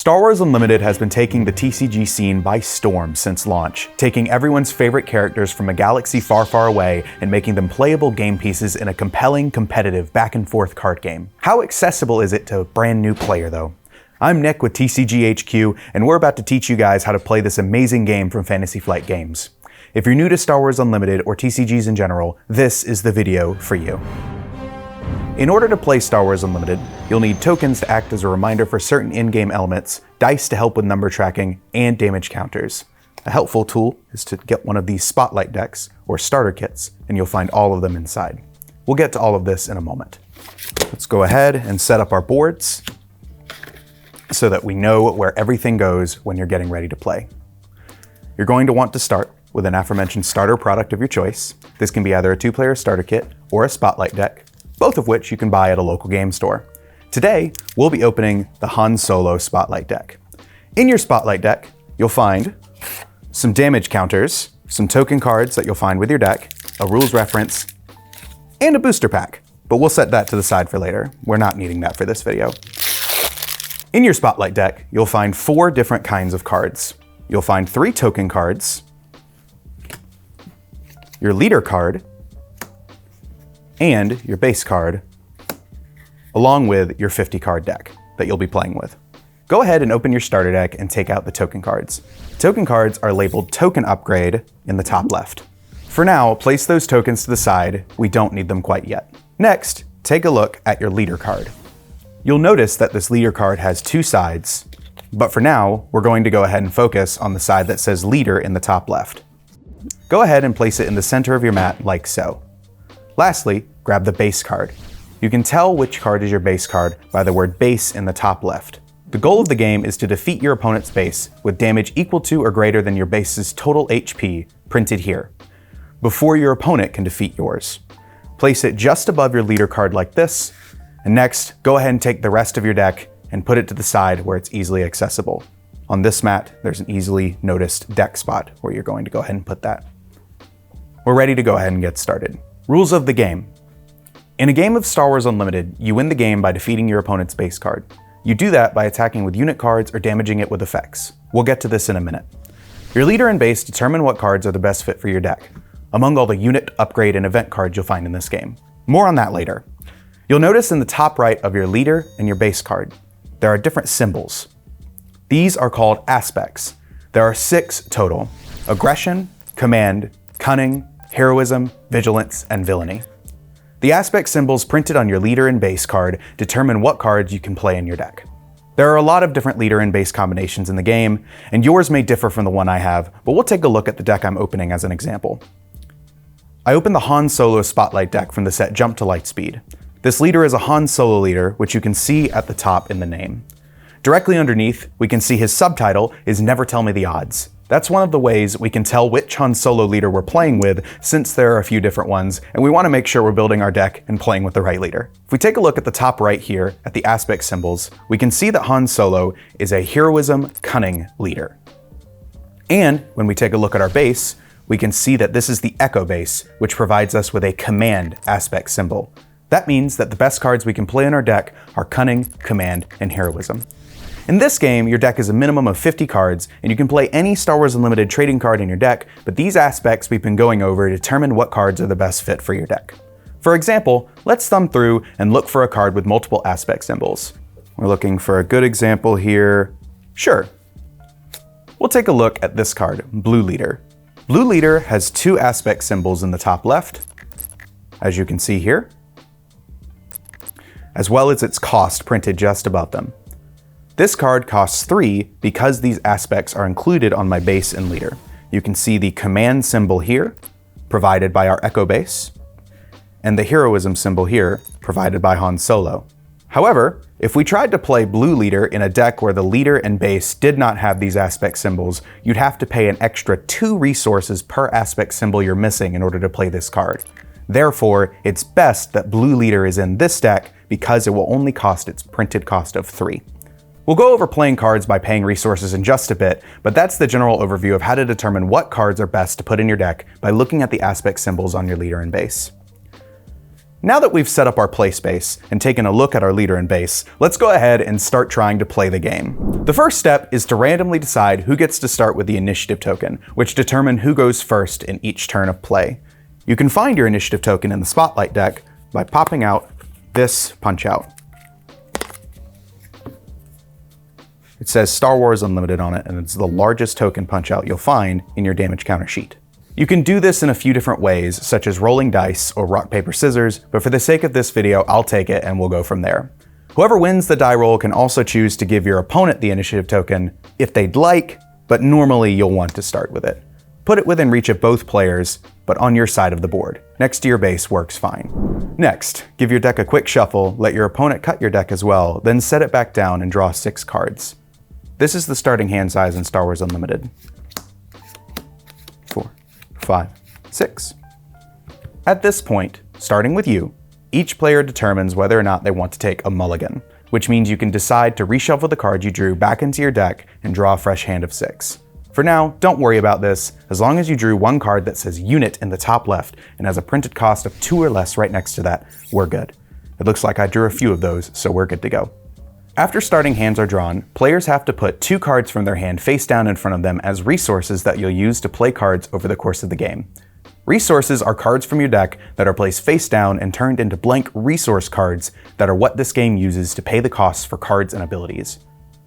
Star Wars Unlimited has been taking the TCG scene by storm since launch, taking everyone's favorite characters from a galaxy far, far away and making them playable game pieces in a compelling, competitive, back-and-forth card game. How accessible is it to a brand new player, though? I'm Nick with TCG HQ, and we're about to teach you guys how to play this amazing game from Fantasy Flight Games. If you're new to Star Wars Unlimited or TCGs in general, this is the video for you. In order to play Star Wars Unlimited, you'll need tokens to act as a reminder for certain in-game elements, dice to help with number tracking, and damage counters. A helpful tool is to get one of these spotlight decks, or starter kits, and you'll find all of them inside. We'll get to all of this in a moment. Let's go ahead and set up our boards so that we know where everything goes when you're getting ready to play. You're going to want to start with an aforementioned starter product of your choice. This can be either a two-player starter kit or a spotlight deck, both of which you can buy at a local game store. Today, we'll be opening the Han Solo Spotlight deck. In your Spotlight deck, you'll find some damage counters, some token cards that you'll find with your deck, a rules reference, and a booster pack. But we'll set that to the side for later. We're not needing that for this video. In your Spotlight deck, you'll find 4 different kinds of cards. You'll find 3 token cards, your leader card, and your base card, along with your 50 card deck that you'll be playing with. Go ahead and open your starter deck and take out the token cards. Token cards are labeled Token Upgrade in the top left. For now, place those tokens to the side. We don't need them quite yet. Next, take a look at your leader card. You'll notice that this leader card has 2 sides, but for now, we're going to go ahead and focus on the side that says leader in the top left. Go ahead and place it in the center of your mat like so. Lastly, grab the base card. You can tell which card is your base card by the word base in the top left. The goal of the game is to defeat your opponent's base with damage equal to or greater than your base's total HP, printed here, before your opponent can defeat yours. Place it just above your leader card like this, and next, go ahead and take the rest of your deck and put it to the side where it's easily accessible. On this mat, there's an easily noticed deck spot where you're going to go ahead and put that. We're ready to go ahead and get started. Rules of the game. In a game of Star Wars Unlimited, you win the game by defeating your opponent's base card. You do that by attacking with unit cards or damaging it with effects. We'll get to this in a minute. Your leader and base determine what cards are the best fit for your deck, among all the unit, upgrade, and event cards you'll find in this game. More on that later. You'll notice in the top right of your leader and your base card, there are different symbols. These are called aspects. There are 6 total: aggression, command, cunning, heroism, vigilance, and villainy. The aspect symbols printed on your leader and base card determine what cards you can play in your deck. There are a lot of different leader and base combinations in the game, and yours may differ from the one I have, but we'll take a look at the deck I'm opening as an example. I opened the Han Solo Spotlight deck from the set Jump to Lightspeed. This leader is a Han Solo leader, which you can see at the top in the name. Directly underneath, we can see his subtitle is Never Tell Me the Odds. That's one of the ways we can tell which Han Solo leader we're playing with, since there are a few different ones, and we want to make sure we're building our deck and playing with the right leader. If we take a look at the top right here, at the aspect symbols, we can see that Han Solo is a heroism, cunning leader. And when we take a look at our base, we can see that this is the Echo base, which provides us with a command aspect symbol. That means that the best cards we can play in our deck are cunning, command, and heroism. In this game, your deck is a minimum of 50 cards, and you can play any Star Wars Unlimited trading card in your deck, but these aspects we've been going over determine what cards are the best fit for your deck. For example, let's thumb through and look for a card with multiple aspect symbols. We're looking for a good example here. Sure. We'll take a look at this card, Blue Leader. Blue Leader has 2 aspect symbols in the top left, as you can see here, as well as its cost printed just above them. This card costs 3 because these aspects are included on my base and leader. You can see the command symbol here, provided by our Echo base, and the heroism symbol here, provided by Han Solo. However, if we tried to play Blue Leader in a deck where the leader and base did not have these aspect symbols, you'd have to pay an extra 2 resources per aspect symbol you're missing in order to play this card. Therefore, it's best that Blue Leader is in this deck because it will only cost its printed cost of 3. We'll go over playing cards by paying resources in just a bit, but that's the general overview of how to determine what cards are best to put in your deck by looking at the aspect symbols on your leader and base. Now that we've set up our play space and taken a look at our leader and base, let's go ahead and start trying to play the game. The first step is to randomly decide who gets to start with the initiative token, which determines who goes first in each turn of play. You can find your initiative token in the Spotlight deck by popping out this punch-out. It says Star Wars Unlimited on it, and it's the largest token punch-out you'll find in your damage counter sheet. You can do this in a few different ways, such as rolling dice or rock, paper, scissors, but for the sake of this video, I'll take it and we'll go from there. Whoever wins the die roll can also choose to give your opponent the initiative token if they'd like, but normally you'll want to start with it. Put it within reach of both players, but on your side of the board. Next to your base works fine. Next, give your deck a quick shuffle, let your opponent cut your deck as well, then set it back down and draw 6 cards. This is the starting hand size in Star Wars Unlimited. 4, 5, 6. At this point, starting with you, each player determines whether or not they want to take a mulligan, which means you can decide to reshuffle the cards you drew back into your deck and draw a fresh hand of 6. For now, don't worry about this, as long as you drew one card that says unit in the top left and has a printed cost of 2 or less right next to that, we're good. It looks like I drew a few of those, so we're good to go. After starting hands are drawn, players have to put 2 cards from their hand face down in front of them as resources that you'll use to play cards over the course of the game. Resources are cards from your deck that are placed face down and turned into blank resource cards that are what this game uses to pay the costs for cards and abilities.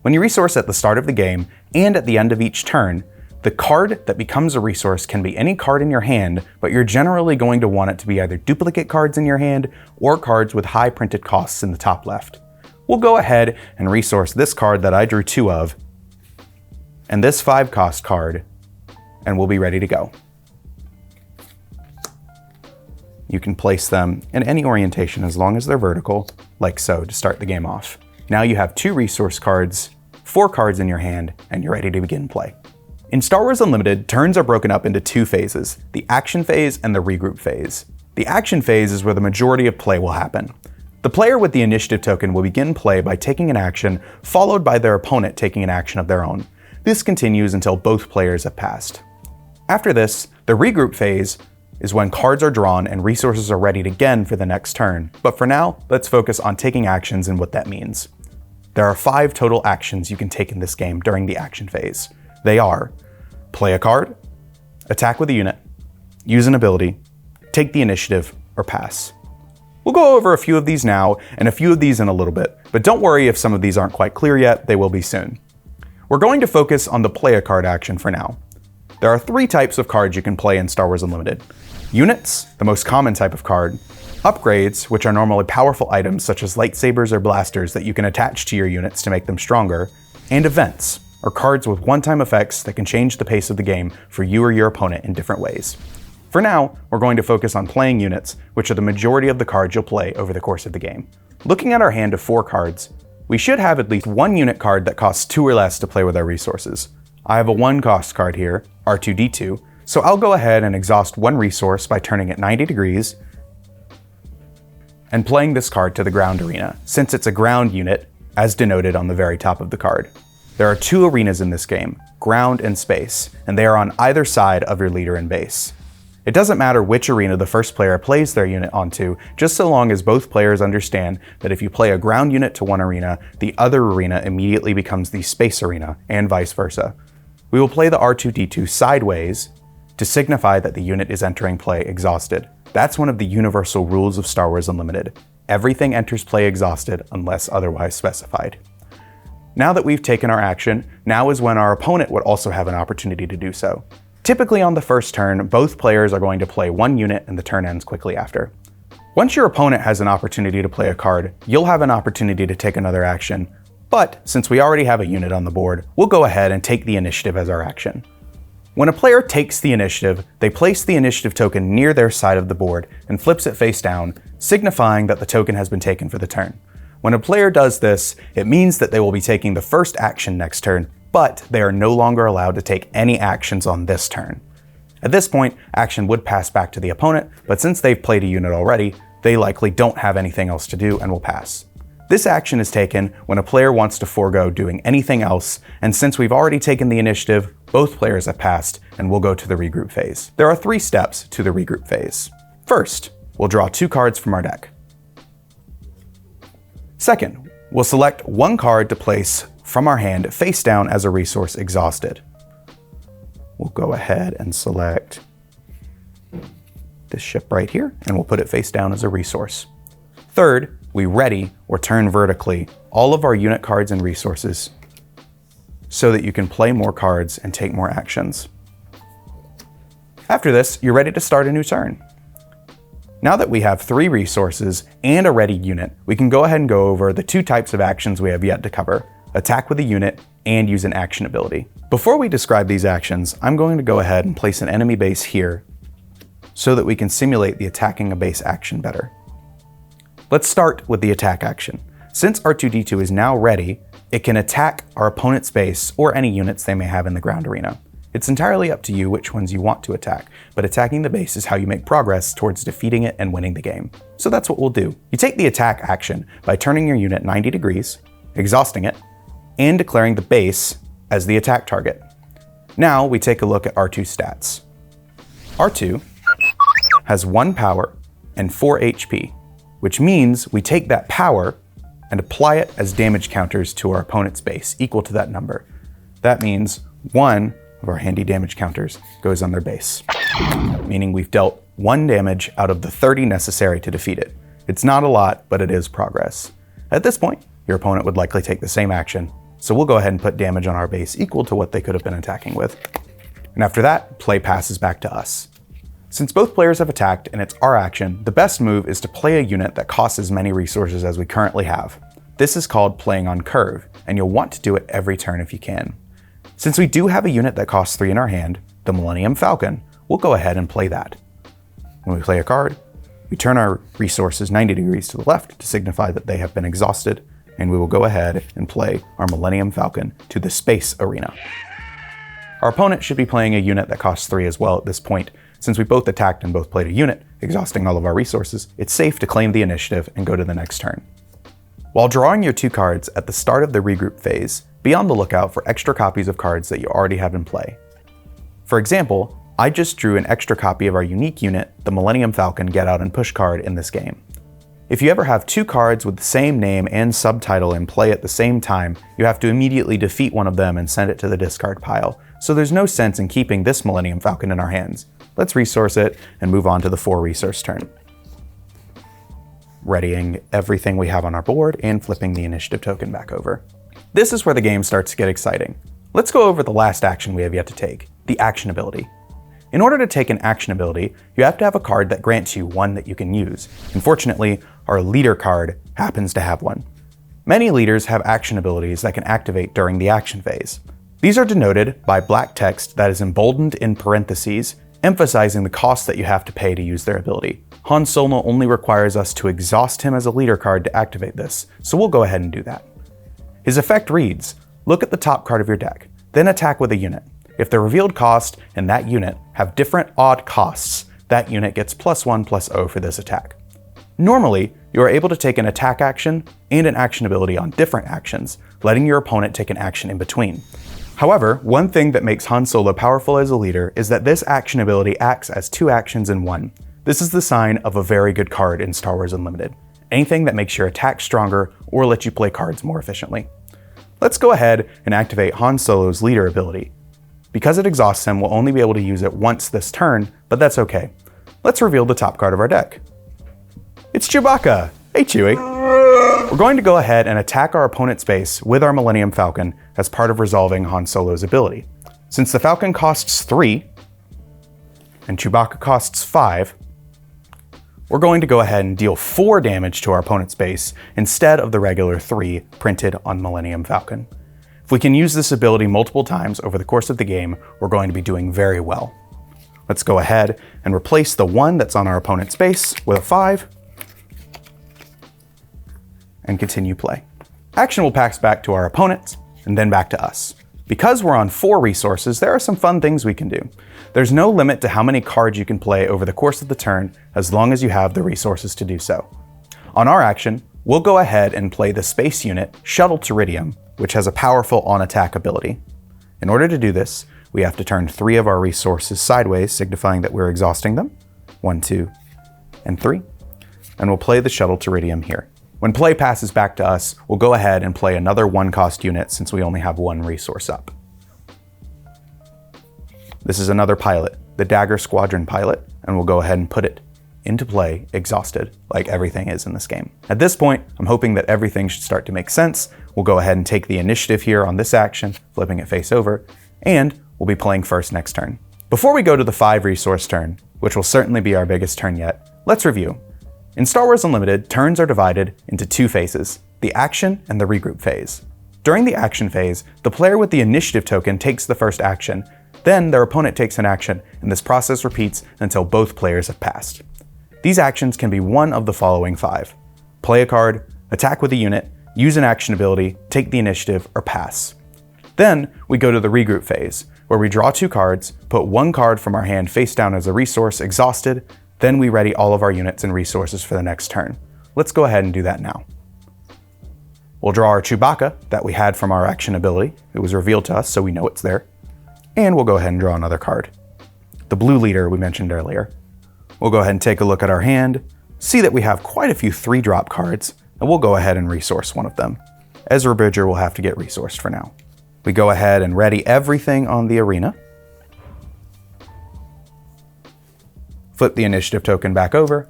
When you resource at the start of the game and at the end of each turn, the card that becomes a resource can be any card in your hand, but you're generally going to want it to be either duplicate cards in your hand or cards with high printed costs in the top left. We'll go ahead and resource this card that I drew 2 of, and this 5 cost card, and we'll be ready to go. You can place them in any orientation as long as they're vertical, like so, to start the game off. Now you have 2 resource cards, 4 cards in your hand, and you're ready to begin play. In Star Wars Unlimited, turns are broken up into 2 phases, the action phase and the regroup phase. The action phase is where the majority of play will happen. The player with the initiative token will begin play by taking an action, followed by their opponent taking an action of their own. This continues until both players have passed. After this, the regroup phase is when cards are drawn and resources are readied again for the next turn. But for now, let's focus on taking actions and what that means. There are 5 total actions you can take in this game during the action phase. They are: play a card, attack with a unit, use an ability, take the initiative, or pass. We'll go over a few of these now and a few of these in a little bit, but don't worry if some of these aren't quite clear yet, they will be soon. We're going to focus on the play a card action for now. There are 3 types of cards you can play in Star Wars Unlimited. Units, the most common type of card. Upgrades, which are normally powerful items such as lightsabers or blasters that you can attach to your units to make them stronger. And events, or cards with one-time effects that can change the pace of the game for you or your opponent in different ways. For now, we're going to focus on playing units, which are the majority of the cards you'll play over the course of the game. Looking at our hand of 4 cards, we should have at least 1 unit card that costs 2 or less to play with our resources. I have a 1 cost card here, R2-D2, so I'll go ahead and exhaust 1 resource by turning it 90 degrees and playing this card to the ground arena, since it's a ground unit, as denoted on the very top of the card. There are 2 arenas in this game, ground and space, and they are on either side of your leader and base. It doesn't matter which arena the first player plays their unit onto, just so long as both players understand that if you play a ground unit to one arena, the other arena immediately becomes the space arena, and vice versa. We will play the R2-D2 sideways to signify that the unit is entering play exhausted. That's one of the universal rules of Star Wars Unlimited. Everything enters play exhausted unless otherwise specified. Now that we've taken our action, now is when our opponent would also have an opportunity to do so. Typically on the first turn, both players are going to play 1 unit and the turn ends quickly after. Once your opponent has an opportunity to play a card, you'll have an opportunity to take another action, but since we already have a unit on the board, we'll go ahead and take the initiative as our action. When a player takes the initiative, they place the initiative token near their side of the board and flips it face down, signifying that the token has been taken for the turn. When a player does this, it means that they will be taking the first action next turn, but they are no longer allowed to take any actions on this turn. At this point, action would pass back to the opponent, but since they've played a unit already, they likely don't have anything else to do and will pass. This action is taken when a player wants to forego doing anything else, and since we've already taken the initiative, both players have passed, and we'll go to the regroup phase. There are 3 steps to the regroup phase. First, we'll draw 2 cards from our deck. Second, we'll select one card to place from our hand face down as a resource exhausted. We'll go ahead and select this ship right here, and we'll put it face down as a resource. Third, we ready or turn vertically all of our unit cards and resources so that you can play more cards and take more actions. After this, you're ready to start a new turn. Now that we have 3 resources and a ready unit, we can go ahead and go over the 2 types of actions we have yet to cover: attack with a unit and use an action ability. Before we describe these actions, I'm going to go ahead and place an enemy base here so that we can simulate the attacking a base action better. Let's start with the attack action. Since R2-D2 is now ready, it can attack our opponent's base or any units they may have in the ground arena. It's entirely up to you which ones you want to attack, but attacking the base is how you make progress towards defeating it and winning the game. So that's what we'll do. You take the attack action by turning your unit 90 degrees, exhausting it, and declaring the base as the attack target. Now we take a look at R2's stats. R2 has 1 power and 4 HP, which means we take that power and apply it as damage counters to our opponent's base, equal to that number. That means 1 of our handy damage counters goes on their base, meaning we've dealt 1 damage out of the 30 necessary to defeat it. It's not a lot, but it is progress. At this point, your opponent would likely take the same action, so we'll go ahead and put damage on our base equal to what they could have been attacking with. And after that, play passes back to us. Since both players have attacked and it's our action, the best move is to play a unit that costs as many resources as we currently have. This is called playing on curve, and you'll want to do it every turn if you can. Since we do have a unit that costs 3 in our hand, the Millennium Falcon, we'll go ahead and play that. When we play a card, we turn our resources 90 degrees to the left to signify that they have been exhausted, and we will go ahead and play our Millennium Falcon to the space arena. Our opponent should be playing a unit that costs 3 as well at this point. Since we both attacked and both played a unit, exhausting all of our resources, it's safe to claim the initiative and go to the next turn. While drawing your 2 cards at the start of the regroup phase, be on the lookout for extra copies of cards that you already have in play. For example, I just drew an extra copy of our unique unit, the Millennium Falcon Get Out and Push card in this game. If you ever have 2 cards with the same name and subtitle in play at the same time, you have to immediately defeat one of them and send it to the discard pile, so there's no sense in keeping this Millennium Falcon in our hands. Let's resource it and move on to the 4 resource turn. Readying everything we have on our board and flipping the initiative token back over. This is where the game starts to get exciting. Let's go over the last action we have yet to take, the action ability. In order to take an action ability, you have to have a card that grants you one that you can use. Unfortunately, our leader card happens to have one. Many leaders have action abilities that can activate during the action phase. These are denoted by black text that is emboldened in parentheses, emphasizing the cost that you have to pay to use their ability. Han Solo only requires us to exhaust him as a leader card to activate this, so we'll go ahead and do that. His effect reads, look at the top card of your deck, then attack with a unit. If the revealed cost and that unit have different odd costs, that unit gets +1/+0 for this attack. Normally, you are able to take an attack action and an action ability on different actions, letting your opponent take an action in between. However, one thing that makes Han Solo powerful as a leader is that this action ability acts as 2 actions in one. This is the sign of a very good card in Star Wars Unlimited. Anything that makes your attack stronger or lets you play cards more efficiently. Let's go ahead and activate Han Solo's leader ability. Because it exhausts him, we'll only be able to use it once this turn, but that's okay. Let's reveal the top card of our deck. It's Chewbacca! Hey Chewie! We're going to go ahead and attack our opponent's base with our Millennium Falcon as part of resolving Han Solo's ability. Since the Falcon costs 3, and Chewbacca costs 5, we're going to go ahead and deal 4 damage to our opponent's base instead of the regular 3 printed on Millennium Falcon. If we can use this ability multiple times over the course of the game, we're going to be doing very well. Let's go ahead and replace the 1 that's on our opponent's base with a 5, and continue play. Action will pass back to our opponent, and then back to us. Because we're on 4 resources, there are some fun things we can do. There's no limit to how many cards you can play over the course of the turn, as long as you have the resources to do so. On our action, we'll go ahead and play the space unit Shuttle Teridium, which has a powerful on-attack ability. In order to do this, we have to turn 3 of our resources sideways, signifying that we're exhausting them. 1, 2, and 3. And we'll play the Shuttle Teridium here. When play passes back to us, we'll go ahead and play another 1-cost unit since we only have 1 resource up. This is another pilot, the Dagger Squadron pilot, and we'll go ahead and put it into play exhausted, like everything is in this game. At this point, I'm hoping that everything should start to make sense. We'll go ahead and take the initiative here on this action, flipping it face over, and we'll be playing first next turn. Before we go to the 5 resource turn, which will certainly be our biggest turn yet, let's review. In Star Wars Unlimited, turns are divided into 2 phases, the action and the regroup phase. During the action phase, the player with the initiative token takes the first action, then their opponent takes an action, and this process repeats until both players have passed. These actions can be one of the following 5. Play a card, attack with a unit, use an action ability, take the initiative, or pass. Then we go to the regroup phase, where we draw 2 cards, put 1 card from our hand face down as a resource exhausted, then we ready all of our units and resources for the next turn. Let's go ahead and do that now. We'll draw our Chewbacca that we had from our action ability. It was revealed to us, so we know it's there. And we'll go ahead and draw another card. The blue leader we mentioned earlier. We'll go ahead and take a look at our hand, see that we have quite a few 3-drop cards, and we'll go ahead and resource one of them. Ezra Bridger will have to get resourced for now. We go ahead and ready everything on the arena. Flip the initiative token back over,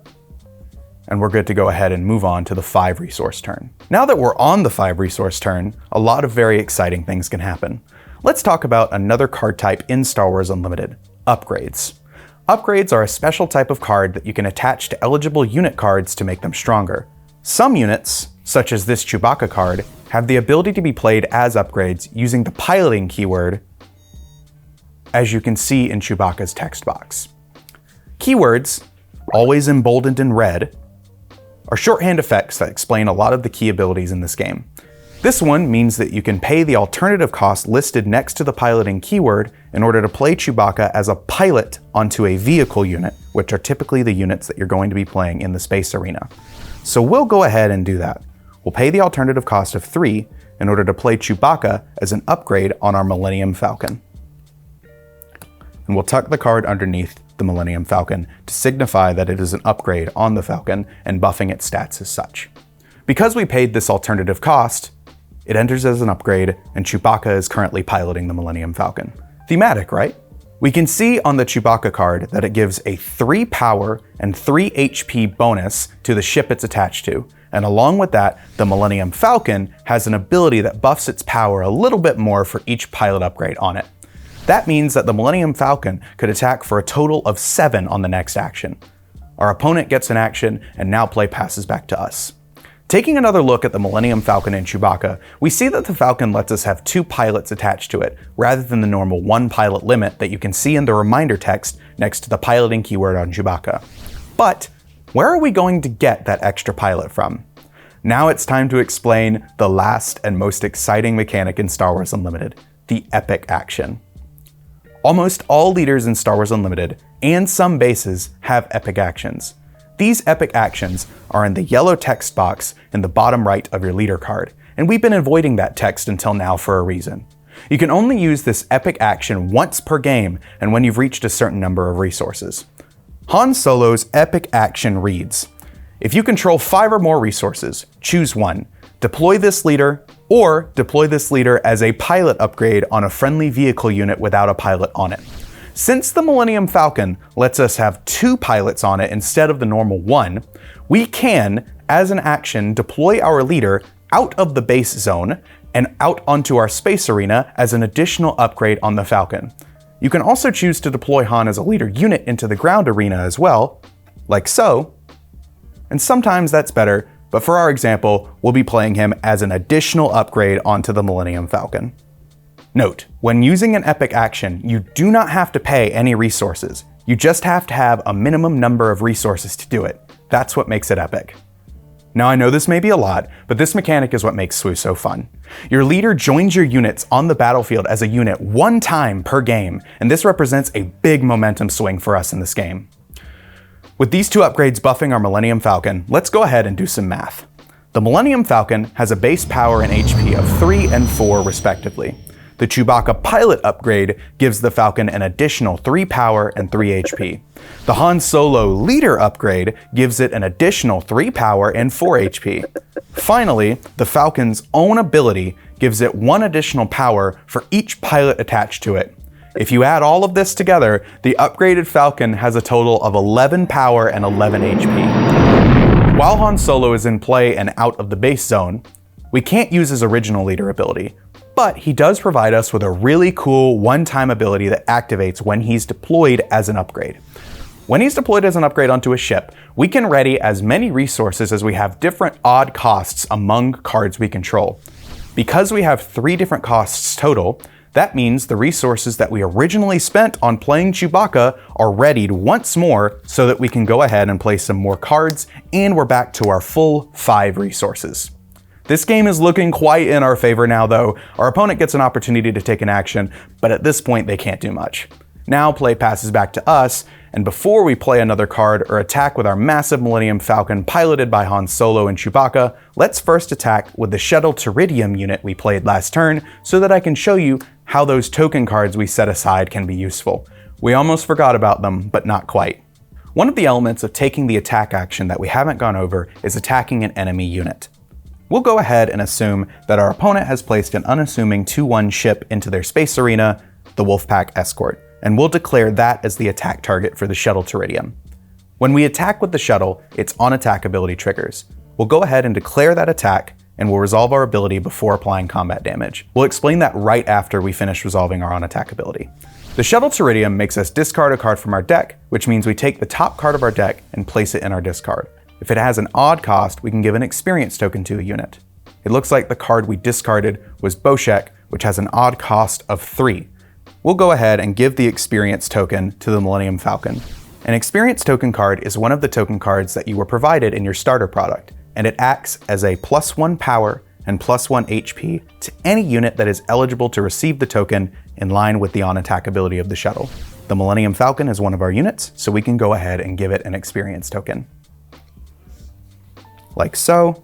and we're good to go ahead and move on to the 5 resource turn. Now that we're on the 5 resource turn, a lot of very exciting things can happen. Let's talk about another card type in Star Wars Unlimited, upgrades. Upgrades are a special type of card that you can attach to eligible unit cards to make them stronger. Some units, such as this Chewbacca card, have the ability to be played as upgrades using the piloting keyword, as you can see in Chewbacca's text box. Keywords, always emboldened in red, are shorthand effects that explain a lot of the key abilities in this game. This one means that you can pay the alternative cost listed next to the piloting keyword in order to play Chewbacca as a pilot onto a vehicle unit, which are typically the units that you're going to be playing in the space arena. So we'll go ahead and do that. We'll pay the alternative cost of 3 in order to play Chewbacca as an upgrade on our Millennium Falcon. And we'll tuck the card underneath the Millennium Falcon to signify that it is an upgrade on the Falcon and buffing its stats as such. Because we paid this alternative cost, it enters as an upgrade, and Chewbacca is currently piloting the Millennium Falcon. Thematic, right? We can see on the Chewbacca card that it gives a 3 power and 3 HP bonus to the ship it's attached to, and along with that, the Millennium Falcon has an ability that buffs its power a little bit more for each pilot upgrade on it. That means that the Millennium Falcon could attack for a total of 7 on the next action. Our opponent gets an action, and now play passes back to us. Taking another look at the Millennium Falcon and Chewbacca, we see that the Falcon lets us have 2 pilots attached to it, rather than the normal 1 pilot limit that you can see in the reminder text next to the piloting keyword on Chewbacca. But where are we going to get that extra pilot from? Now it's time to explain the last and most exciting mechanic in Star Wars Unlimited, the epic action. Almost all leaders in Star Wars Unlimited, and some bases, have epic actions. These epic actions are in the yellow text box in the bottom right of your leader card, and we've been avoiding that text until now for a reason. You can only use this epic action once per game and when you've reached a certain number of resources. Han Solo's epic action reads, if you control 5 or more resources, choose one. Deploy this leader, or deploy this leader as a pilot upgrade on a friendly vehicle unit without a pilot on it. Since the Millennium Falcon lets us have 2 pilots on it instead of the normal 1, we can, as an action, deploy our leader out of the base zone and out onto our space arena as an additional upgrade on the Falcon. You can also choose to deploy Han as a leader unit into the ground arena as well, like so, and sometimes that's better, but for our example, we'll be playing him as an additional upgrade onto the Millennium Falcon. Note, when using an epic action, you do not have to pay any resources. You just have to have a minimum number of resources to do it. That's what makes it epic. Now I know this may be a lot, but this mechanic is what makes SWU so fun. Your leader joins your units on the battlefield as a unit 1 time per game, and this represents a big momentum swing for us in this game. With these 2 upgrades buffing our Millennium Falcon, let's go ahead and do some math. The Millennium Falcon has a base power and HP of 3 and 4 respectively. The Chewbacca pilot upgrade gives the Falcon an additional 3 power and 3 HP. The Han Solo leader upgrade gives it an additional 3 power and 4 HP. Finally, the Falcon's own ability gives it 1 additional power for each pilot attached to it. If you add all of this together, the upgraded Falcon has a total of 11 power and 11 HP. While Han Solo is in play and out of the base zone, we can't use his original leader ability, but he does provide us with a really cool one-time ability that activates when he's deployed as an upgrade. When he's deployed as an upgrade onto a ship, we can ready as many resources as we have different odd costs among cards we control. Because we have 3 different costs total, that means the resources that we originally spent on playing Chewbacca are readied once more so that we can go ahead and play some more cards, and we're back to our full 5 resources. This game is looking quite in our favor now though. Our opponent gets an opportunity to take an action, but at this point they can't do much. Now play passes back to us, and before we play another card or attack with our massive Millennium Falcon piloted by Han Solo and Chewbacca, let's first attack with the Shuttle Teridium unit we played last turn so that I can show you how those token cards we set aside can be useful. We almost forgot about them, but not quite. One of the elements of taking the attack action that we haven't gone over is attacking an enemy unit. We'll go ahead and assume that our opponent has placed an unassuming 2/1 ship into their space arena, the Wolfpack Escort, and we'll declare that as the attack target for the Shuttle Teridium. When we attack with the shuttle, its on-attack ability triggers. We'll go ahead and declare that attack, and we'll resolve our ability before applying combat damage. We'll explain that right after we finish resolving our on-attack ability. The Shuttle Teridium makes us discard a card from our deck, which means we take the top card of our deck and place it in our discard. If it has an odd cost, we can give an experience token to a unit. It looks like the card we discarded was Boshek, which has an odd cost of 3. We'll go ahead and give the experience token to the Millennium Falcon. An experience token card is one of the token cards that you were provided in your starter product, and it acts as a +1 power and +1 HP to any unit that is eligible to receive the token in line with the on-attack ability of the shuttle. The Millennium Falcon is one of our units, so we can go ahead and give it an experience token. Like so.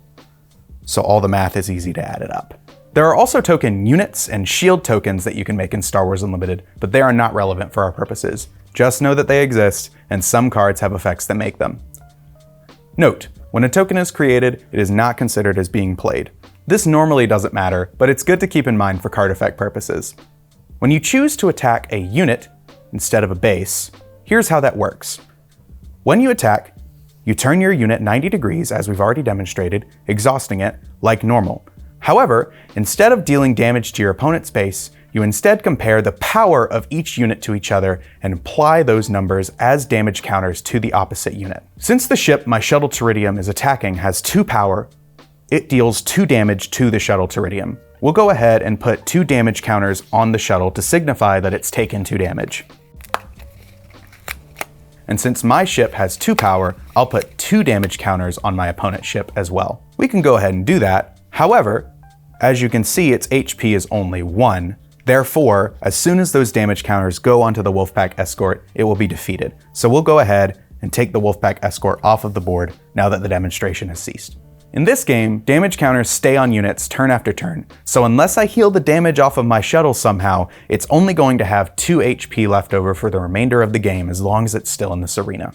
So all the math is easy to add it up. There are also token units and shield tokens that you can make in Star Wars Unlimited, but they are not relevant for our purposes. Just know that they exist, and some cards have effects that make them. Note, when a token is created, it is not considered as being played. This normally doesn't matter, but it's good to keep in mind for card effect purposes. When you choose to attack a unit instead of a base, here's how that works. When you attack, you turn your unit 90 degrees, as we've already demonstrated, exhausting it like normal. However, instead of dealing damage to your opponent's base, you instead compare the power of each unit to each other and apply those numbers as damage counters to the opposite unit. Since the ship my Shuttle Teridium is attacking has 2 power, it deals 2 damage to the Shuttle Teridium. We'll go ahead and put 2 damage counters on the shuttle to signify that it's taken 2 damage. And since my ship has 2 power, I'll put 2 damage counters on my opponent's ship as well. We can go ahead and do that. However, as you can see, its HP is only 1. Therefore, as soon as those damage counters go onto the Wolfpack Escort, it will be defeated. So we'll go ahead and take the Wolfpack Escort off of the board now that the demonstration has ceased. In this game, damage counters stay on units turn after turn, so unless I heal the damage off of my shuttle somehow, it's only going to have 2 HP left over for the remainder of the game as long as it's still in this arena.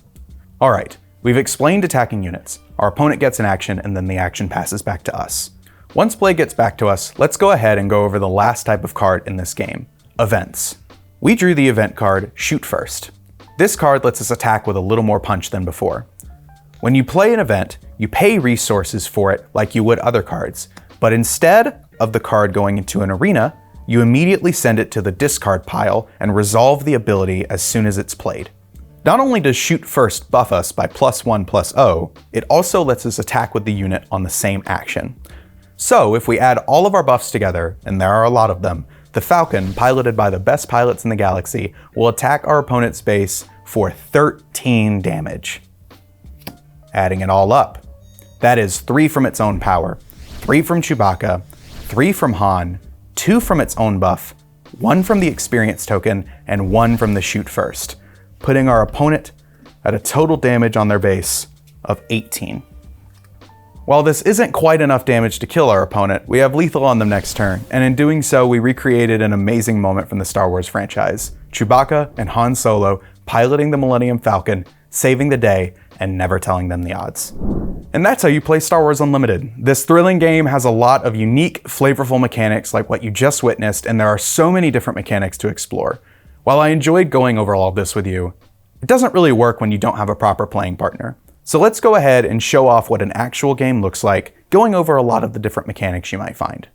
Alright, we've explained attacking units. Our opponent gets an action, and then the action passes back to us. Once play gets back to us, let's go ahead and go over the last type of card in this game, events. We drew the event card, Shoot First. This card lets us attack with a little more punch than before. When you play an event, you pay resources for it like you would other cards, but instead of the card going into an arena, you immediately send it to the discard pile and resolve the ability as soon as it's played. Not only does Shoot First buff us by +1/+0, it also lets us attack with the unit on the same action. So if we add all of our buffs together, and there are a lot of them, the Falcon, piloted by the best pilots in the galaxy, will attack our opponent's base for 13 damage. Adding it all up, that is 3 from its own power, 3 from Chewbacca, 3 from Han, 2 from its own buff, 1 from the experience token, and 1 from the Shoot First, putting our opponent at a total damage on their base of 18. While this isn't quite enough damage to kill our opponent, we have lethal on them next turn, and in doing so, we recreated an amazing moment from the Star Wars franchise. Chewbacca and Han Solo piloting the Millennium Falcon, saving the day, and never telling them the odds. And that's how you play Star Wars Unlimited. This thrilling game has a lot of unique, flavorful mechanics like what you just witnessed, and there are so many different mechanics to explore. While I enjoyed going over all of this with you, it doesn't really work when you don't have a proper playing partner. So let's go ahead and show off what an actual game looks like, going over a lot of the different mechanics you might find.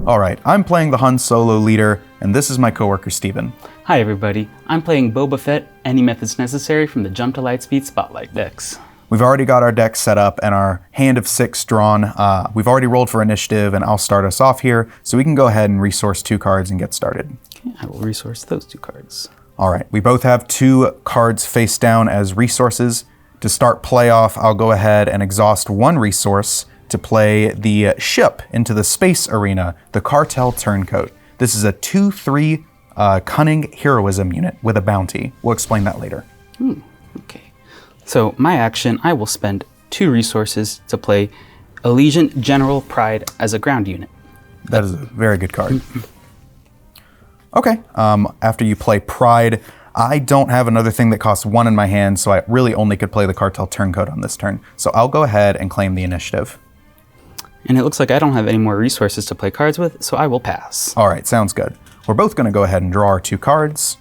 Alright, I'm playing the Han Solo leader, and this is my coworker Steven. Hi everybody, I'm playing Boba Fett, any methods necessary from the Jump to Lightspeed Spotlight decks. We've already got our deck set up and our hand of 6 drawn. We've already rolled for initiative, and I'll start us off here, so we can go ahead and resource 2 cards and get started. Okay, I will resource those 2 cards. Alright, we both have 2 cards face down as resources. To start play off, I'll go ahead and exhaust 1 resource to play the ship into the space arena, the Cartel Turncoat. This is a 2/3 cunning heroism unit with a bounty. We'll explain that later. Okay. So my action, I will spend 2 resources to play Allegiant General Pride as a ground unit. That is a very good card. Okay, after you play Pride, I don't have another thing that costs 1 in my hand, so I really only could play the Cartel Turncoat on this turn. So I'll go ahead and claim the initiative. And it looks like I don't have any more resources to play cards with, so I will pass. All right, sounds good. We're both going to go ahead and draw our 2 cards.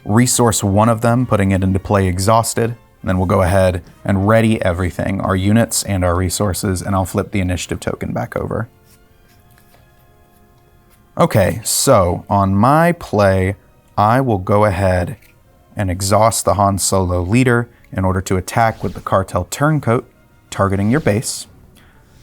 Resource 1 of them, putting it into play exhausted. And then we'll go ahead and ready everything, our units and our resources, and I'll flip the initiative token back over. Okay, so on my play, I will go ahead and exhaust the Han Solo leader in order to attack with the Cartel Turncoat, targeting your base.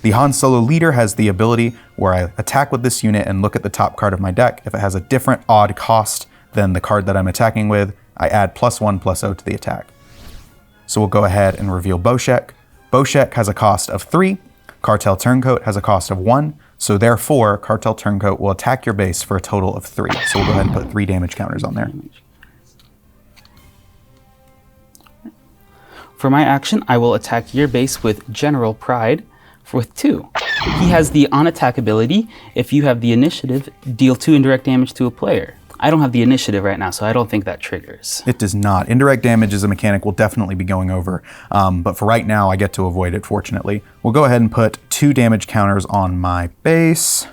The Han Solo leader has the ability where I attack with this unit and look at the top card of my deck. If it has a different odd cost than the card that I'm attacking with, I add +1/+0 to the attack. So we'll go ahead and reveal Boshek. Boshek has a cost of 3. Cartel Turncoat has a cost of 1. So therefore, Cartel Turncoat will attack your base for a total of 3. So we'll go ahead and put 3 damage counters on there. For my action, I will attack your base with General Pride with 2. He has the on-attack ability. If you have the initiative, deal 2 indirect damage to a player. I don't have the initiative right now, so I don't think that triggers. It does not. Indirect damage is a mechanic we'll definitely be going over, but for right now, I get to avoid it, fortunately. We'll go ahead and put 2 damage counters on my base.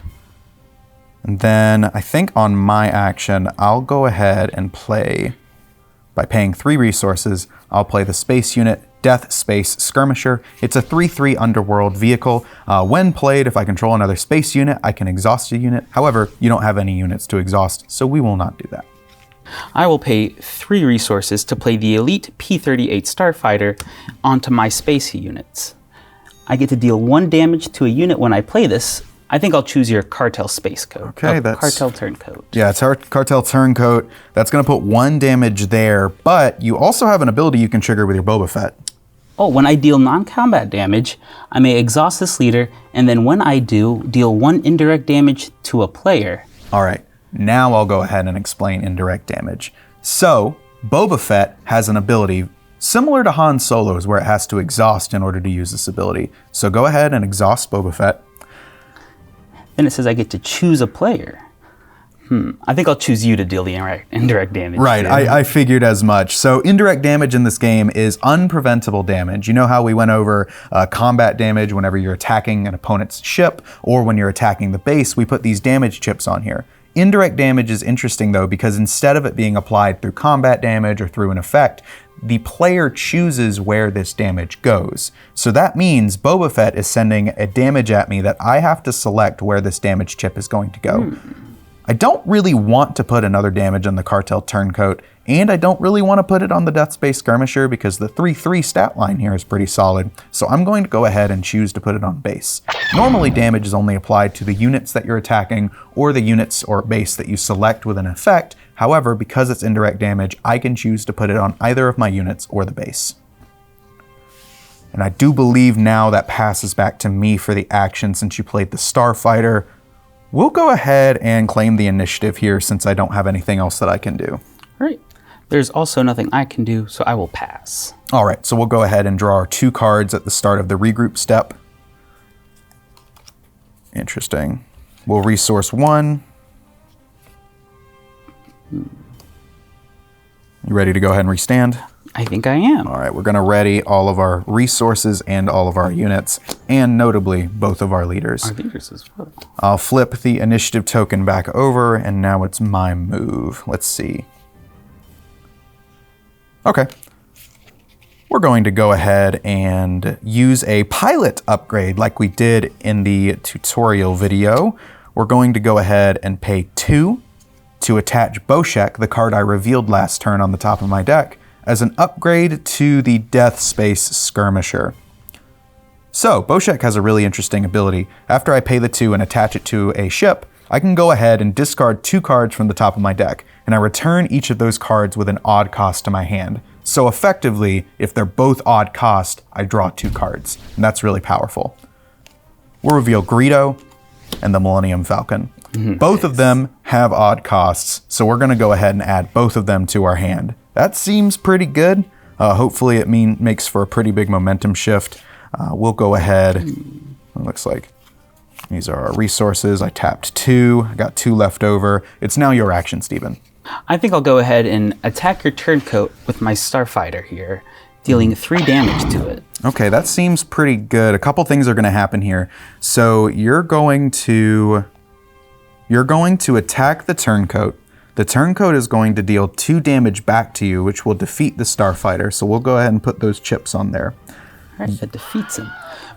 And then I think on my action, I'll go ahead and play, by paying 3 resources, I'll play the space unit, Death Space Skirmisher. It's a 3/3 underworld vehicle. When played, if I control another space unit, I can exhaust a unit. However, you don't have any units to exhaust, so we will not do that. I will pay 3 resources to play the Elite P-38 Starfighter onto my space units. I get to deal 1 damage to a unit when I play this. I think I'll choose your Cartel Space Code. Okay, that's... Cartel Turncoat. Yeah, it's our Cartel Turncoat. That's going to put 1 damage there, but you also have an ability you can trigger with your Boba Fett. Oh, when I deal non-combat damage, I may exhaust this leader, and then when I do, deal 1 indirect damage to a player. All right, now I'll go ahead and explain indirect damage. So, Boba Fett has an ability similar to Han Solo's, where it has to exhaust in order to use this ability. So go ahead and exhaust Boba Fett. Then it says I get to choose a player. I think I'll choose you to deal the indirect damage. Right, I figured as much. So indirect damage in this game is unpreventable damage. You know how we went over combat damage whenever you're attacking an opponent's ship, or when you're attacking the base, we put these damage chips on here. Indirect damage is interesting though, because instead of it being applied through combat damage or through an effect, the player chooses where this damage goes. So that means Boba Fett is sending a damage at me that I have to select where this damage chip is going to go. I don't really want to put another damage on the Cartel Turncoat, and I don't really want to put it on the Death Space Skirmisher because the 3/3 stat line here is pretty solid, so I'm going to go ahead and choose to put it on base. Normally damage is only applied to the units that you're attacking or the units or base that you select with an effect. However, because it's indirect damage, I can choose to put it on either of my units or the base. And I do believe now that passes back to me for the action since you played the Starfighter. We'll go ahead and claim the initiative here since I don't have anything else that I can do. All right. There's also nothing I can do, so I will pass. All right, so we'll go ahead and draw our 2 cards at the start of the regroup step. Interesting. We'll resource 1. You ready to go ahead and restand? I think I am. All right, we're gonna ready all of our resources and all of our units, and notably, both of our leaders. Our leaders as well. I'll flip the initiative token back over, and now it's my move. Let's see. Okay. We're going to go ahead and use a pilot upgrade like we did in the tutorial video. We're going to go ahead and pay 2 to attach Boshek, the card I revealed last turn on the top of my deck, as an upgrade to the Death Space Skirmisher. So, Boshek has a really interesting ability. After I pay the 2 and attach it to a ship, I can go ahead and discard 2 cards from the top of my deck, and I return each of those cards with an odd cost to my hand. So effectively, if they're both odd cost, I draw 2 cards, and that's really powerful. We'll reveal Greedo and the Millennium Falcon. Both of them have odd costs, so we're gonna go ahead and add both of them to our hand. That seems pretty good. Hopefully it makes for a pretty big momentum shift. We'll go ahead, it looks like these are our resources. I tapped 2, I got 2 left over. It's now your action, Steven. I think I'll go ahead and attack your turncoat with my Starfighter here, dealing 3 damage to it. Okay, that seems pretty good. A couple things are gonna happen here. So you're going to attack the turncoat. The turncoat is going to deal 2 damage back to you, which will defeat the Starfighter. So we'll go ahead and put those chips on there. All right, that defeats him.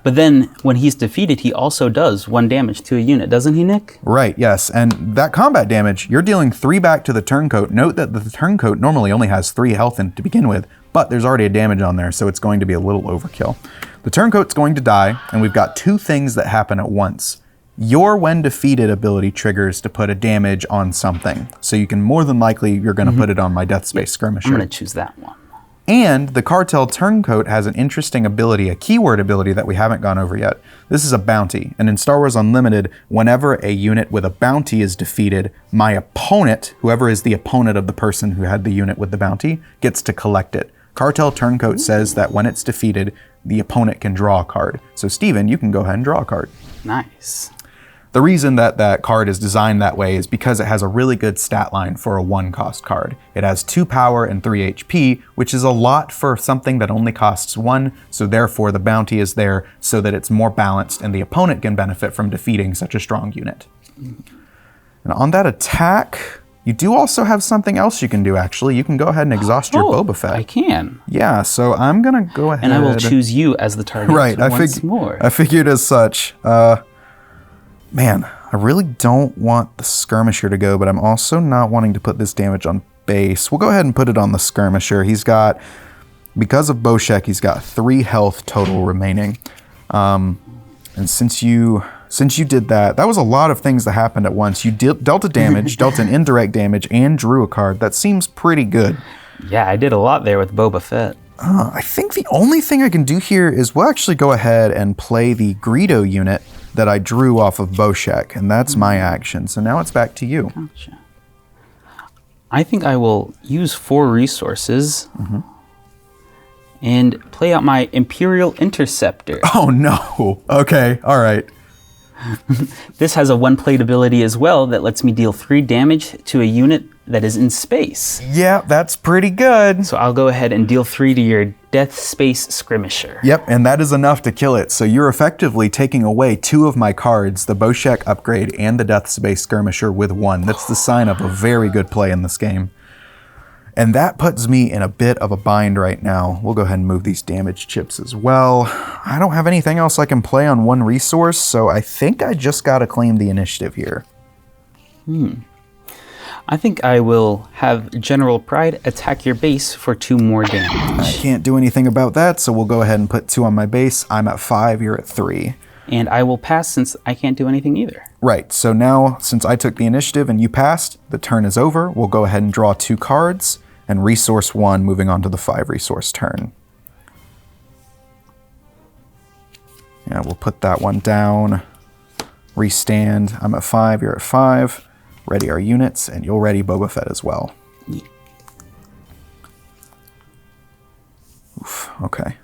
But then when he's defeated, he also does 1 damage to a unit, doesn't he, Nick? Right, yes. And that combat damage, you're dealing 3 back to the turncoat. Note that the turncoat normally only has 3 health in to begin with, but there's already a damage on there, so it's going to be a little overkill. The turncoat's going to die, and we've got 2 things that happen at once. Your when defeated ability triggers to put a damage on something. So you can more than likely, you're gonna put it on my Death Space Skirmisher. I'm gonna choose that one. And the Cartel Turncoat has an interesting ability, a keyword ability that we haven't gone over yet. This is a bounty, and in Star Wars Unlimited, whenever a unit with a bounty is defeated, my opponent, whoever is the opponent of the person who had the unit with the bounty, gets to collect it. Cartel Turncoat says that when it's defeated, the opponent can draw a card. So Steven, you can go ahead and draw a card. Nice. The reason that that card is designed that way is because it has a really good stat line for a 1-cost card. It has 2 power and 3 HP, which is a lot for something that only costs 1, so therefore the bounty is there so that it's more balanced and the opponent can benefit from defeating such a strong unit. And on that attack, you do also have something else you can do, actually. You can go ahead and exhaust your Boba Fett. I can. Yeah, so I'm gonna go ahead. And I will choose you as the target once more. I figured as such. Man, I really don't want the Skirmisher to go, but I'm also not wanting to put this damage on base. We'll go ahead and put it on the Skirmisher. He's got, because of Boshek, he's got 3 health total remaining. And since you did that, that was a lot of things that happened at once. You dealt a damage, dealt an indirect damage, and drew a card. That seems pretty good. Yeah, I did a lot there with Boba Fett. I think the only thing I can do here is we'll actually go ahead and play the Greedo unit that I drew off of Boshek, and that's my action. So now it's back to you. Gotcha. I think I will use 4 resources and play out my Imperial Interceptor. Oh no. Okay, all right. This has a 1-plate ability as well that lets me deal 3 damage to a unit that is in space. Yeah, that's pretty good. So I'll go ahead and deal 3 to your Death Space Skirmisher. Yep, and that is enough to kill it. So you're effectively taking away 2 of my cards, the Boshek upgrade and the Death Space Skirmisher with 1. That's the sign of a very good play in this game. And that puts me in a bit of a bind right now. We'll go ahead and move these damage chips as well. I don't have anything else I can play on 1 resource, so I think I just gotta claim the initiative here. I think I will have General Pride attack your base for 2 more damage. I can't do anything about that, so we'll go ahead and put 2 on my base. I'm at 5, you're at 3. And I will pass since I can't do anything either. Right, so now since I took the initiative and you passed, the turn is over. We'll go ahead and draw 2 cards and resource 1, moving on to the 5 resource turn. Yeah, we'll put that one down. Restand. I'm at 5, you're at 5. Ready our units, and you'll ready Boba Fett as well. Yeah. Oof, okay.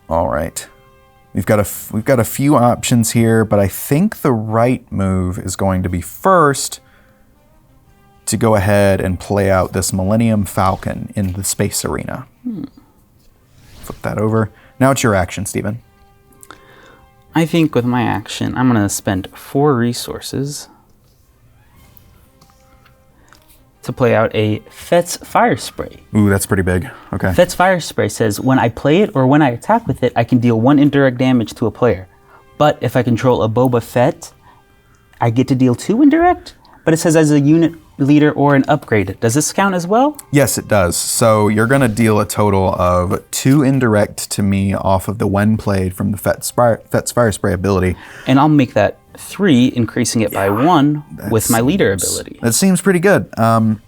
All right. We've got a few options here, but I think the right move is going to be first to go ahead and play out this Millennium Falcon in the space arena. Flip that over. Now it's your action, Steven. I think with my action, I'm going to spend 4 resources to play out a Fet's Fire Spray. Ooh, that's pretty big. Okay. Fet's Fire Spray says when I play it or when I attack with it, I can deal 1 indirect damage to a player. But if I control a Boba Fett, I get to deal 2 indirect? But it says as a unit leader or an upgrade. Does this count as well? Yes, it does. So you're going to deal a total of 2 indirect to me off of the when played from the Fet's Fire Spray ability. And I'll make that 3, increasing it by 1 with my leader ability. That seems pretty good. I'm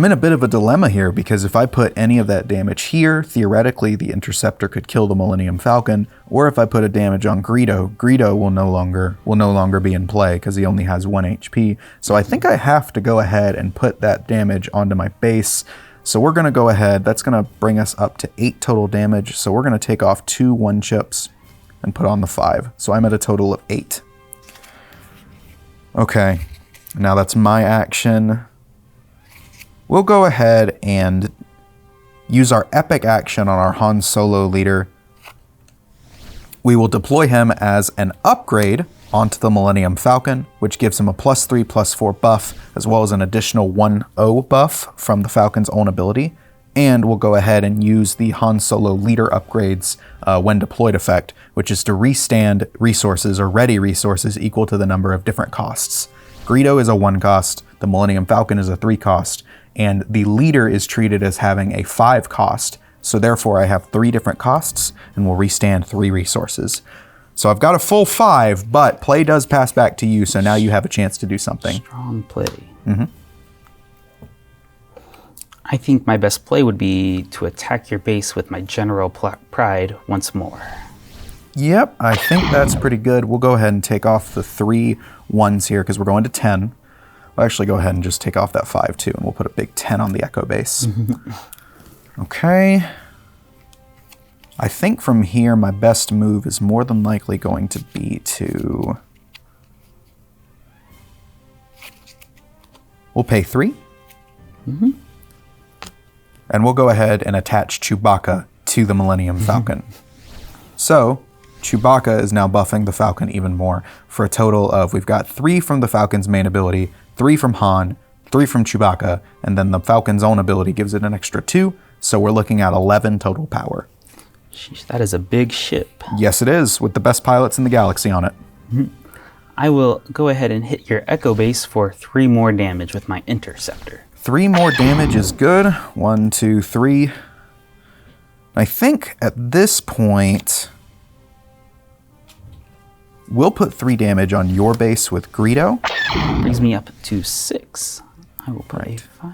in a bit of a dilemma here because if I put any of that damage here, theoretically the Interceptor could kill the Millennium Falcon, or if I put a damage on Greedo, Greedo will no longer be in play because he only has 1 HP. So I think I have to go ahead and put that damage onto my base. So we're going to go ahead. That's going to bring us up to 8 total damage. So we're going to take off 2 1 chips and put on the 5. So I'm at a total of 8. Okay, now that's my action. We'll go ahead and use our epic action on our Han Solo leader. We will deploy him as an upgrade onto the Millennium Falcon, which gives him a +3/+4 buff, as well as an additional 1/0 buff from the Falcon's own ability. And we'll go ahead and use the Han Solo leader upgrades when deployed effect, which is to restand resources or ready resources equal to the number of different costs. Greedo is a 1 cost, the Millennium Falcon is a 3 cost, and the leader is treated as having a 5 cost. So therefore I have 3 different costs and will restand 3 resources. So I've got a full 5, but play does pass back to you, so now you have a chance to do something. Strong play. I think my best play would be to attack your base with my General Pride once more. Yep, I think that's pretty good. We'll go ahead and take off the 3 1s here because we're going to 10. We'll actually go ahead and just take off that 5 too, and we'll put a big 10 on the Echo base. Okay. I think from here, my best move is more than likely going to be to... We'll pay 3. And we'll go ahead and attach Chewbacca to the Millennium Falcon. So, Chewbacca is now buffing the Falcon even more for a total of, we've got 3 from the Falcon's main ability, 3 from Han, 3 from Chewbacca, and then the Falcon's own ability gives it an extra 2, so we're looking at 11 total power. Sheesh, that is a big ship. Yes, it is, with the best pilots in the galaxy on it. I will go ahead and hit your Echo base for 3 more damage with my Interceptor. 3 more damage is good. 1, 2, 3. I think at this point, we'll put 3 damage on your base with Greedo. Brings me up to 6. I will put a 5.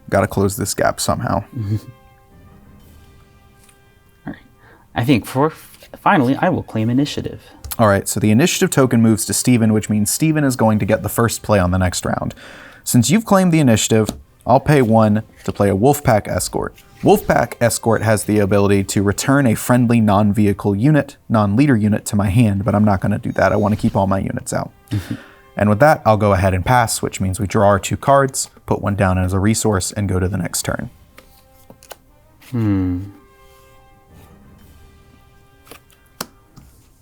Gotta close this gap somehow. All right. I think finally, I will claim initiative. All right, so the initiative token moves to Steven, which means Steven is going to get the first play on the next round. Since you've claimed the initiative, I'll pay 1 to play a Wolfpack Escort. Wolfpack Escort has the ability to return a friendly non-vehicle unit, non-leader unit to my hand, but I'm not going to do that. I want to keep all my units out. And with that, I'll go ahead and pass, which means we draw our 2 cards, put 1 down as a resource, and go to the next turn.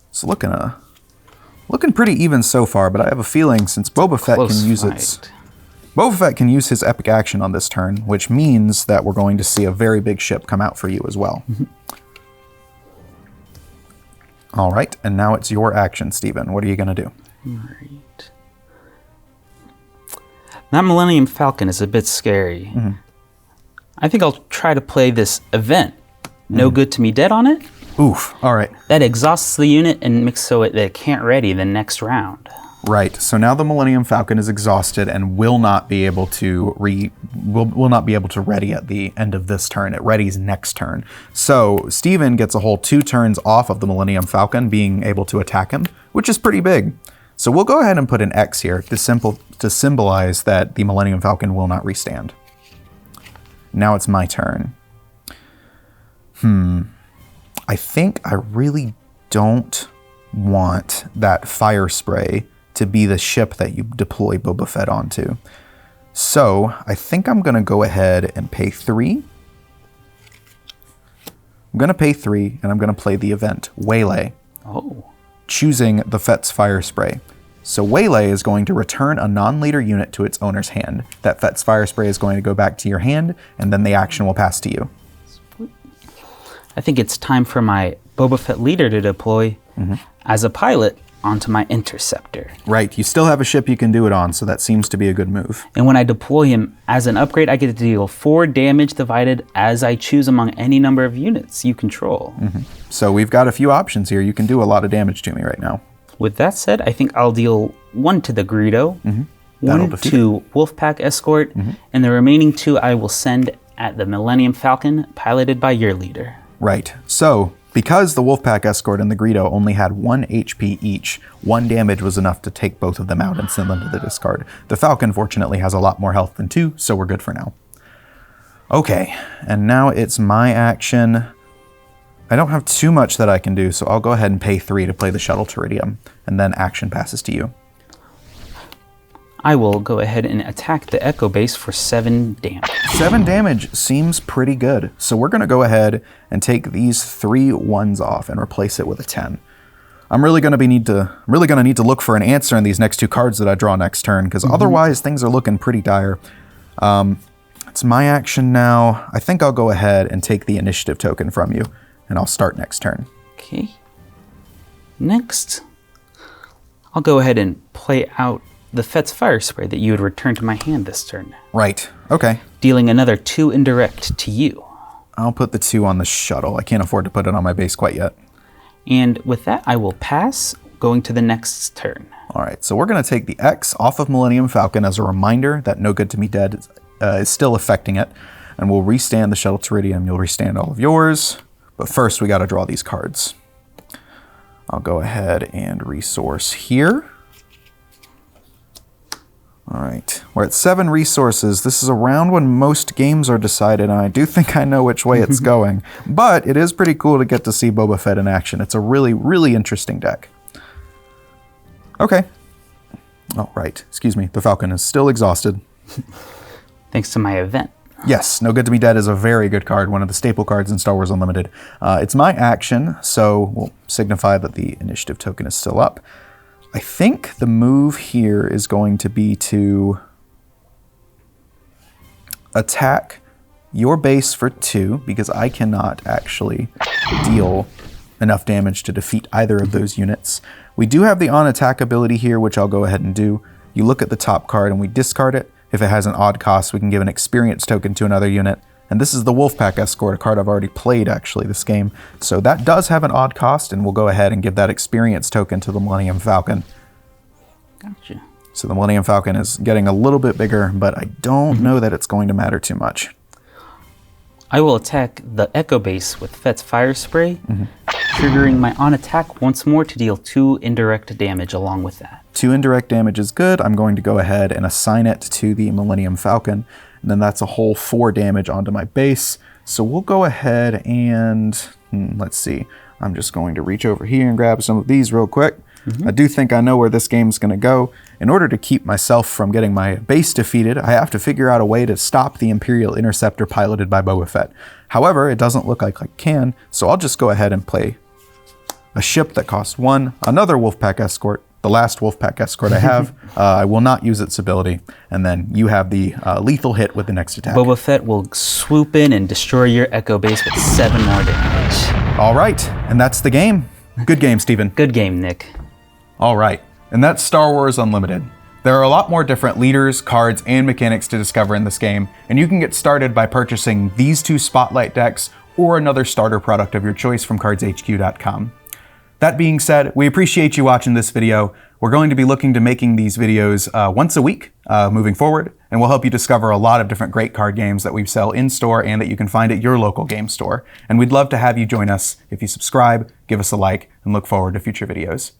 It's looking pretty even so far, but I have a feeling since Boba Fett can use Boba Fett can use his epic action on this turn, which means that we're going to see a very big ship come out for you as well. All right, and now it's your action, Steven. What are you going to do? All right. That Millennium Falcon is a bit scary. I think I'll try to play this event. No good to me dead on it. Oof, all right. That exhausts the unit and makes so that it can't ready the next round. Right. So now the Millennium Falcon is exhausted and will not be able to will not be able to ready at the end of this turn. It readies next turn. So Steven gets a whole 2 turns off of the Millennium Falcon being able to attack him, which is pretty big. So we'll go ahead and put an X here to symbolize that the Millennium Falcon will not restand. Now it's my turn. I think I really don't want that fire spray to be the ship that you deploy Boba Fett onto. So I think I'm going to go ahead and pay 3. I'm going to pay 3, and I'm going to play the event, Waylay. Oh. Choosing the Fett's fire spray. So Waylay is going to return a non-leader unit to its owner's hand. That Fett's fire spray is going to go back to your hand, and then the action will pass to you. I think it's time for my Boba Fett leader to deploy as a pilot onto my interceptor. Right, you still have a ship you can do it on, so that seems to be a good move. And when I deploy him as an upgrade, I get to deal 4 damage divided as I choose among any number of units you control. So we've got a few options here. You can do a lot of damage to me right now. With that said, I think I'll deal 1 to the Greedo, 1 to Wolfpack Escort, and the remaining 2 I will send at the Millennium Falcon, piloted by your leader. Right, so because the Wolfpack Escort and the Greedo only had 1 HP each, 1 damage was enough to take both of them out and send them to the discard. The Falcon, fortunately, has a lot more health than 2, so we're good for now. Okay, and now it's my action. I don't have too much that I can do, so I'll go ahead and pay 3 to play the Shuttle Teridium, and then action passes to you. I will go ahead and attack the Echo Base for 7 damage. 7 damage seems pretty good, so we're going to go ahead and take these 3 1s off and replace it with a 10. I'm really going to need to look for an answer in these next 2 cards that I draw next turn, because otherwise things are looking pretty dire. It's my action now. I think I'll go ahead and take the initiative token from you, and I'll start next turn. Okay. Next, I'll go ahead and play out the Fett's fire spray that you had returned to my hand this turn. Right. Okay. Dealing another 2 indirect to you. I'll put the 2 on the shuttle. I can't afford to put it on my base quite yet. And with that, I will pass, going to the next turn. All right. So we're going to take the X off of Millennium Falcon as a reminder that No Good to Me Dead is still affecting it. And we'll restand the Shuttle Teridium. You'll restand all of yours. But first, we got to draw these cards. I'll go ahead and resource here. All right, we're at 7 resources. This is around when most games are decided, and I do think I know which way it's going. But it is pretty cool to get to see Boba Fett in action. It's a really, really interesting deck. Okay. Oh, right. Excuse me. The Falcon is still exhausted. Thanks to my event. Yes, No Good to Be Dead is a very good card, one of the staple cards in Star Wars Unlimited. It's my action, so we'll signify that the initiative token is still up. I think the move here is going to be to attack your base for 2, because I cannot actually deal enough damage to defeat either of those units. We do have the on-attack ability here, which I'll go ahead and do. You look at the top card and we discard it. If it has an odd cost, we can give an experience token to another unit. And this is the Wolfpack Escort, a card I've already played, actually, this game. So that does have an odd cost, and we'll go ahead and give that experience token to the Millennium Falcon. Gotcha. So the Millennium Falcon is getting a little bit bigger, but I don't know that it's going to matter too much. I will attack the Echo Base with Fett's fire spray, triggering my on-attack once more to deal 2 indirect damage along with that. 2 indirect damage is good. I'm going to go ahead and assign it to the Millennium Falcon. And then that's a whole 4 damage onto my base. So we'll go ahead and, let's see. I'm just going to reach over here and grab some of these real quick. I do think I know where this game's going to go. In order to keep myself from getting my base defeated, I have to figure out a way to stop the Imperial Interceptor piloted by Boba Fett. However, it doesn't look like I can, so I'll just go ahead and play a ship that costs 1, another Wolfpack Escort, the last Wolfpack Escort I have. I will not use its ability, and then you have the lethal hit with the next attack. Boba Fett will swoop in and destroy your Echo Base with 7 more damage. All right, and that's the game. Good game, Steven. Good game, Nick. All right, and that's Star Wars Unlimited. There are a lot more different leaders, cards, and mechanics to discover in this game, and you can get started by purchasing these 2 Spotlight decks or another starter product of your choice from cardshq.com. That being said, we appreciate you watching this video. We're going to be looking to making these videos once a week moving forward, and we'll help you discover a lot of different great card games that we sell in-store and that you can find at your local game store. And we'd love to have you join us if you subscribe, give us a like, and look forward to future videos.